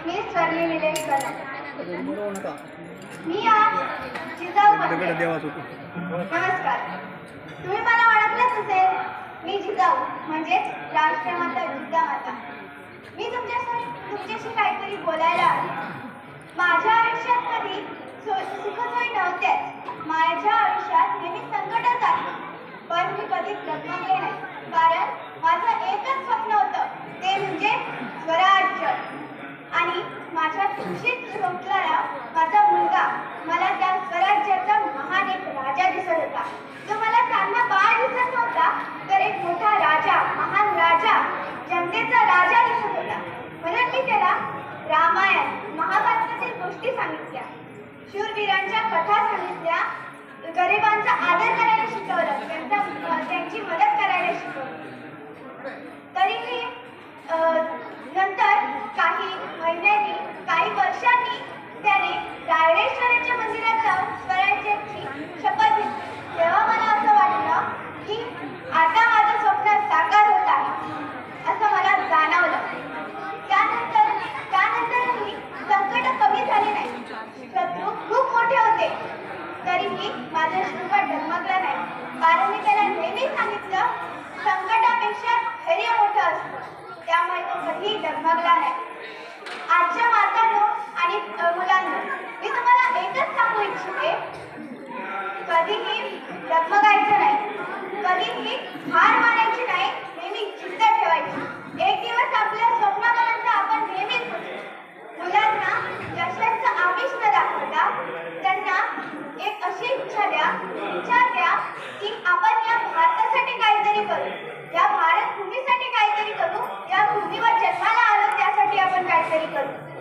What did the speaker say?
मी स्वर्णी निलेश मी आज जिजाऊ बनले. नमस्कार. तुम्ही मला ओळखलंच असेल. मी जिजाऊ म्हणजेच राष्ट्रमाता जिजामाता. मी तुमच्याशी काहीतरी बोलायला आले. माझ्या आयुष्यात कधी सुखसोयी नव्हत्याच. माझ्या आयुष्यात नेहमी संकटच आहे. पण मी कधीच डगमगले नाही, कारण माझं एकच स्वप्न होतं, ते म्हणजे स्वराज्य. आणि माझ्या खुशीत झोपणारा माझा मुलगा मला त्या स्वराज्याचा महान एक राजा दिसत होता. जो मला चांगला बाळ दिसत नव्हता, तर एक मोठा राजा, महान राजा, जनतेचा राजा दिसत होता. म्हणून मी त्याला रामायण, महाभारतातील गोष्टी सांगितल्या, शूरवीरांच्या कथा सांगितल्या, गरिबांचा आदर करायला शिकवलं, त्यांची मदत करायला शिकवलं. तरीही नंतर काही महिन्यांनी, काही वर्षांनी त्याने रायरेश्वराच्या मंदिरात जाऊन स्वराज्याची शपथ घेतली. तेव्हा मला असं वाटलं की आता माझं स्वप्न साकार होत आहे, असं मला जाणवलं. त्यानंतरही संकट कमी झाले नाही. शत्रू खूप मोठे होते, तरीही माझा शंका डगमगला नाही, कारण मी त्याला नेहमी सांगितलं, संकटापेक्षा धैर्य मोठं असतं. त्यामुळे तो कधीही डगमगला नाही. आजच्या मातांनो आणि मुलांनो, मी तुम्हाला एकच सांगू इच्छिते, कधीही डगमगायचं नाही, कधीही हार मानायची नाही, नेहमी जिद्द ठेवायची. एक दिवस आपल्या स्वप्नापर्यंत आपण नेहमीच पोहोचू. मुलांना यशाचं आमिष न दाखवता त्यांना एक अशी इच्छा द्या की आपण या भारतासाठी काहीतरी करू, या भारत भूमीसाठी काहीतरी करू, या भूमीवर जन्माला आलो त्यासाठी आपण काहीतरी करू.